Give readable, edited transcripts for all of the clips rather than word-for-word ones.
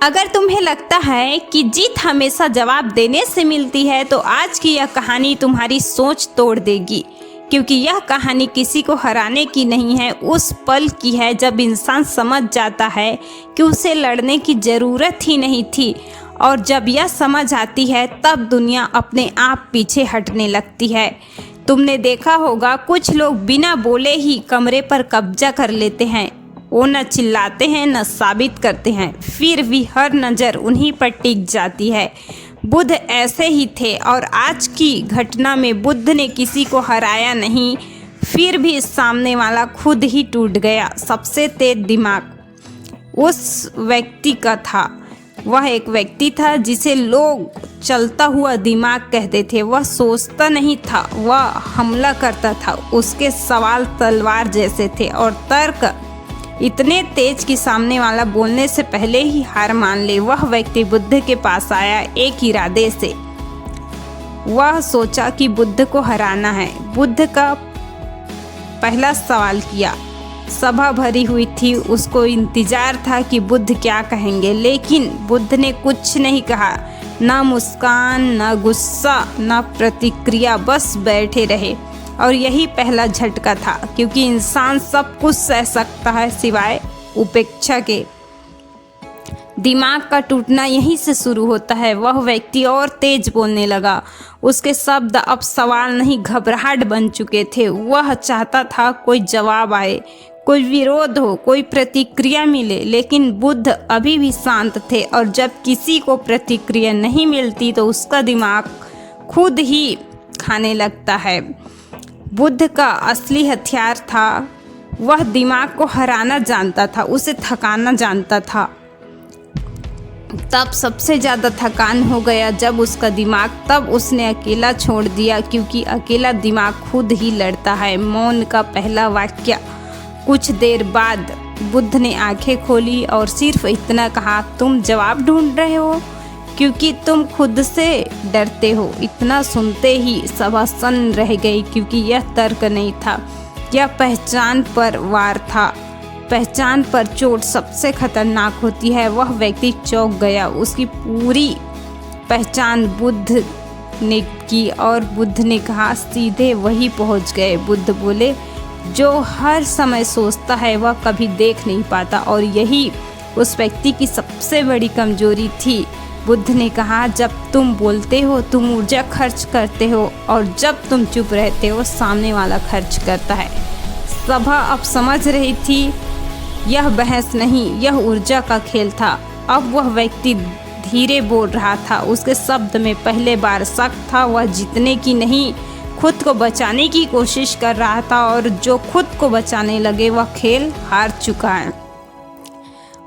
अगर तुम्हें लगता है कि जीत हमेशा जवाब देने से मिलती है तो आज की यह कहानी तुम्हारी सोच तोड़ देगी, क्योंकि यह कहानी किसी को हराने की नहीं है, उस पल की है जब इंसान समझ जाता है कि उसे लड़ने की ज़रूरत ही नहीं थी। और जब यह समझ आती है तब दुनिया अपने आप पीछे हटने लगती है। तुमने देखा होगा कुछ लोग बिना बोले ही कमरे पर कब्जा कर लेते हैं। वो न चिल्लाते हैं न साबित करते हैं, फिर भी हर नज़र उन्हीं पर टिक जाती है। बुद्ध ऐसे ही थे और आज की घटना में बुद्ध ने किसी को हराया नहीं, फिर भी सामने वाला खुद ही टूट गया। सबसे तेज दिमाग उस व्यक्ति का था। वह एक व्यक्ति था जिसे लोग चलता हुआ दिमाग कहते थे। वह सोचता नहीं था, वह हमला करता था। उसके सवाल तलवार जैसे थे और तर्क इतने तेज कि सामने वाला बोलने से पहले ही हार मान ले। वह व्यक्ति बुद्ध के पास आया एक इरादे से। वह सोचा कि बुद्ध को हराना है। बुद्ध का पहला सवाल किया। सभा भरी हुई थी, उसको इंतजार था कि बुद्ध क्या कहेंगे, लेकिन बुद्ध ने कुछ नहीं कहा। ना मुस्कान, ना गुस्सा, ना प्रतिक्रिया, बस बैठे रहे। और यही पहला झटका था, क्योंकि इंसान सब कुछ सह सकता है सिवाय उपेक्षा के। दिमाग का टूटना यहीं से शुरू होता है। वह व्यक्ति और तेज बोलने लगा। उसके शब्द अब सवाल नहीं, घबराहट बन चुके थे। वह चाहता था कोई जवाब आए, कोई विरोध हो, कोई प्रतिक्रिया मिले, लेकिन बुद्ध अभी भी शांत थे। और जब किसी को प्रतिक्रिया नहीं मिलती तो उसका दिमाग खुद ही खाने लगता है। बुद्ध का असली हथियार था, वह दिमाग को हराना जानता था, उसे थकाना जानता था। तब सबसे ज़्यादा थकान हो गया जब उसका दिमाग, तब उसने अकेला छोड़ दिया, क्योंकि अकेला दिमाग खुद ही लड़ता है। मौन का पहला वाक्य। कुछ देर बाद बुद्ध ने आंखें खोली और सिर्फ इतना कहा, तुम जवाब ढूंढ रहे हो क्योंकि तुम खुद से डरते हो। इतना सुनते ही सभा सन्न रह गई, क्योंकि यह तर्क नहीं था, यह पहचान पर वार था। पहचान पर चोट सबसे खतरनाक होती है। वह व्यक्ति चौंक गया। उसकी पूरी पहचान बुद्ध ने की और बुद्ध ने कहा, सीधे वही पहुंच गए। बुद्ध बोले, जो हर समय सोचता है वह कभी देख नहीं पाता, और यही उस व्यक्ति की सबसे बड़ी कमजोरी थी। बुद्ध ने कहा, जब तुम बोलते हो तुम ऊर्जा खर्च करते हो, और जब तुम चुप रहते हो सामने वाला खर्च करता है। सभा अब समझ रही थी, यह बहस नहीं, यह ऊर्जा का खेल था। अब वह व्यक्ति धीरे बोल रहा था। उसके शब्द में पहले बार शक था। वह जीतने की नहीं, खुद को बचाने की कोशिश कर रहा था, और जो खुद को बचाने लगे वह खेल हार चुका है।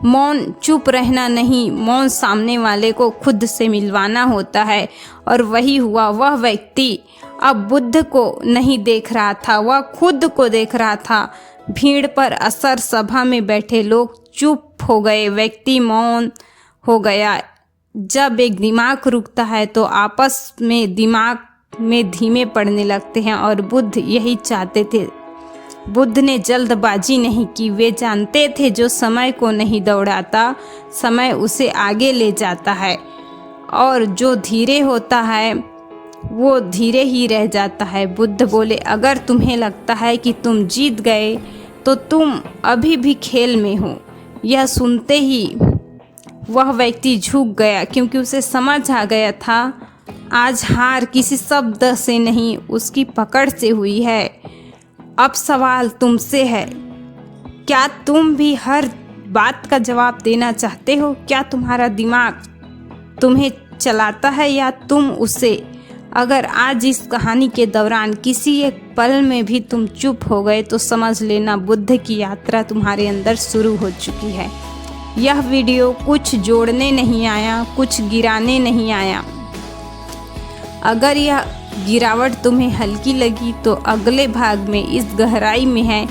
मौन चुप रहना नहीं, मौन सामने वाले को खुद से मिलवाना होता है। और वही हुआ। वह व्यक्ति अब बुद्ध को नहीं देख रहा था, वह खुद को देख रहा था। भीड़ पर असर, सभा में बैठे लोग चुप हो गए, व्यक्ति मौन हो गया। जब एक दिमाग रुकता है तो आपस में दिमाग में धीमे पड़ने लगते हैं, और बुद्ध यही चाहते थे। बुद्ध ने जल्दबाजी नहीं की। वे जानते थे जो समय को नहीं दौड़ाता, समय उसे आगे ले जाता है, और जो धीरे होता है वो धीरे ही रह जाता है। बुद्ध बोले, अगर तुम्हें लगता है कि तुम जीत गए तो तुम अभी भी खेल में हो। यह सुनते ही वह व्यक्ति झुक गया, क्योंकि उसे समझ आ गया था आज हार किसी शब्द से नहीं, उसकी पकड़ से हुई है। अब सवाल तुमसे है, क्या तुम भी हर बात का जवाब देना चाहते हो? क्या तुम्हारा दिमाग तुम्हें चलाता है या तुम उसे? अगर आज इस कहानी के दौरान किसी एक पल में भी तुम चुप हो गए तो समझ लेना बुद्ध की यात्रा तुम्हारे अंदर शुरू हो चुकी है। यह वीडियो कुछ जोड़ने नहीं आया, कुछ गिराने नहीं आया। अगर यह गिरावट तुम्हें हल्की लगी तो अगले भाग में इस गहराई में है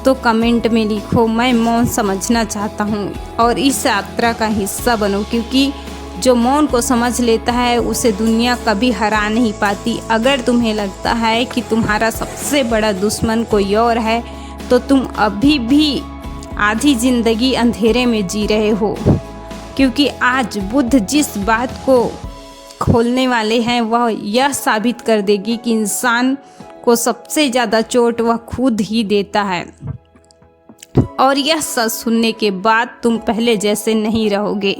तो कमेंट में लिखो, मैं मौन समझना चाहता हूँ और इस यात्रा का हिस्सा बनो, क्योंकि जो मौन को समझ लेता है उसे दुनिया कभी हरा नहीं पाती। अगर तुम्हें लगता है कि तुम्हारा सबसे बड़ा दुश्मन कोई और है तो तुम अभी भी आधी जिंदगी अंधेरे में जी रहे हो। क्योंकि आज बुद्ध जिस बात को खोलने वाले हैं वह यह साबित कर देगी कि इंसान को सबसे ज़्यादा चोट वह खुद ही देता है। और यह सच सुनने के बाद तुम पहले जैसे नहीं रहोगे।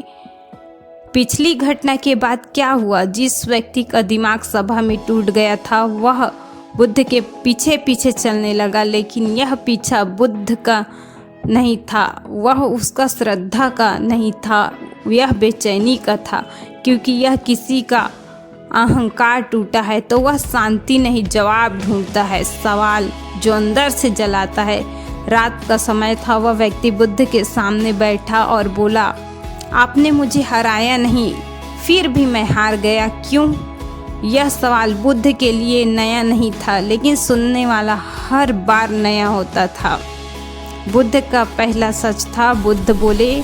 पिछली घटना के बाद क्या हुआ? जिस व्यक्ति का दिमाग सभा में टूट गया था वह बुद्ध के पीछे पीछे चलने लगा, लेकिन यह पीछा बुद्ध का नहीं था, वह उसका श्रद्धा का नहीं था, यह बेचैनी का था। क्योंकि यह किसी का अहंकार टूटा है तो वह शांति नहीं, जवाब ढूंढता है, सवाल जो अंदर से जलाता है। रात का समय था, वह व्यक्ति बुद्ध के सामने बैठा और बोला, आपने मुझे हराया नहीं, फिर भी मैं हार गया, क्यों? यह सवाल बुद्ध के लिए नया नहीं था, लेकिन सुनने वाला हर बार नया होता था। बुद्ध का पहला सच था। बुद्ध बोले,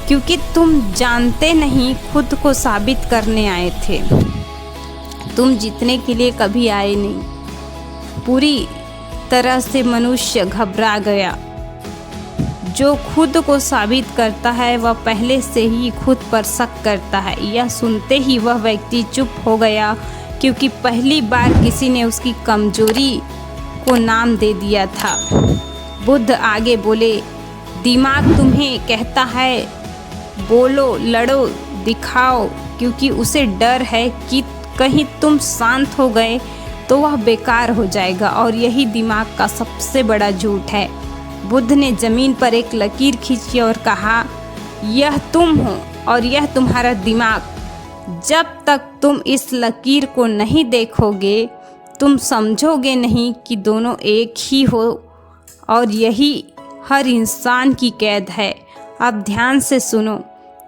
क्योंकि तुम जानते नहीं, खुद को साबित करने आए थे, तुम जीतने के लिए कभी आए नहीं। पूरी तरह से मनुष्य घबरा गया। जो खुद को साबित करता है वह पहले से ही खुद पर शक करता है। यह सुनते ही वह व्यक्ति चुप हो गया, क्योंकि पहली बार किसी ने उसकी कमजोरी को नाम दे दिया था। बुद्ध आगे बोले, दिमाग तुम्हें कहता है बोलो, लड़ो, दिखाओ, क्योंकि उसे डर है कि कहीं तुम शांत हो गए तो वह बेकार हो जाएगा, और यही दिमाग का सबसे बड़ा झूठ है। बुद्ध ने जमीन पर एक लकीर खींची और कहा, यह तुम हो और यह तुम्हारा दिमाग। जब तक तुम इस लकीर को नहीं देखोगे तुम समझोगे नहीं कि दोनों एक ही हो, और यही हर इंसान की कैद है। अब ध्यान से सुनो,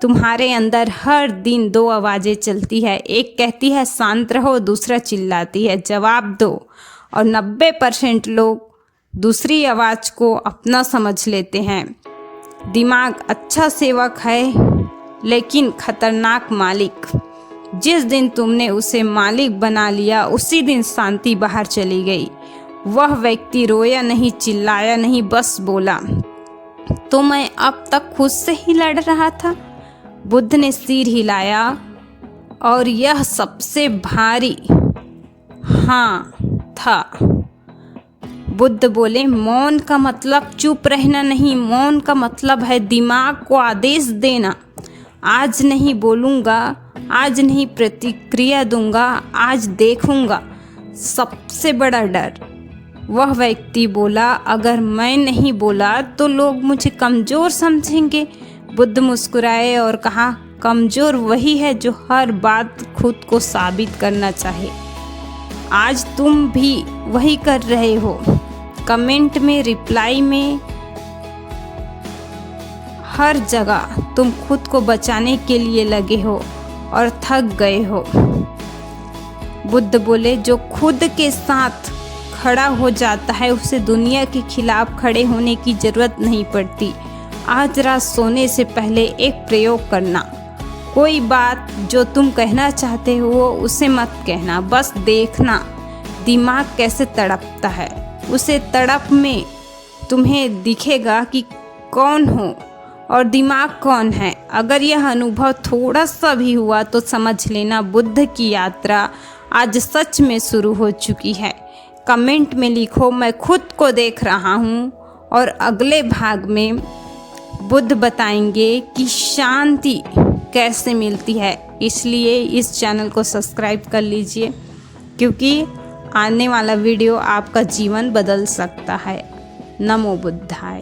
तुम्हारे अंदर हर दिन दो आवाज़ें चलती है, एक कहती है शांत रहो, दूसरा चिल्लाती है जवाब दो। और 90% लोग दूसरी आवाज़ को अपना समझ लेते हैं। दिमाग अच्छा सेवक है लेकिन खतरनाक मालिक। जिस दिन तुमने उसे मालिक बना लिया उसी दिन शांति बाहर चली गई। वह व्यक्ति रोया नहीं, चिल्लाया नहीं, बस बोला, तो मैं अब तक खुद से ही लड़ रहा था। बुद्ध ने सिर हिलाया और यह सबसे भारी हाँ था। बुद्ध बोले, मौन का मतलब चुप रहना नहीं, मौन का मतलब है दिमाग को आदेश देना। आज नहीं बोलूँगा, आज नहीं प्रतिक्रिया दूंगा, आज देखूंगा। सबसे बड़ा डर। वह व्यक्ति बोला, अगर मैं नहीं बोला तो लोग मुझे कमज़ोर समझेंगे। बुद्ध मुस्कुराए और कहा, कमज़ोर वही है जो हर बात खुद को साबित करना चाहे। आज तुम भी वही कर रहे हो। कमेंट में, रिप्लाई में, हर जगह तुम खुद को बचाने के लिए लगे हो और थक गए हो। बुद्ध बोले, जो खुद के साथ खड़ा हो जाता है उसे दुनिया के खिलाफ खड़े होने की ज़रूरत नहीं पड़ती। आज रात सोने से पहले एक प्रयोग करना। कोई बात जो तुम कहना चाहते हो उसे मत कहना, बस देखना दिमाग कैसे तड़पता है। उसे तड़प में तुम्हें दिखेगा कि कौन हो और दिमाग कौन है। अगर यह अनुभव थोड़ा सा भी हुआ तो समझ लेना बुद्ध की यात्रा आज सच में शुरू हो चुकी है। कमेंट में लिखो, मैं खुद को देख रहा हूँ। और अगले भाग में बुद्ध बताएंगे कि शांति कैसे मिलती है। इसलिए इस चैनल को सब्सक्राइब कर लीजिए, क्योंकि आने वाला वीडियो आपका जीवन बदल सकता है। नमो बुद्धाय।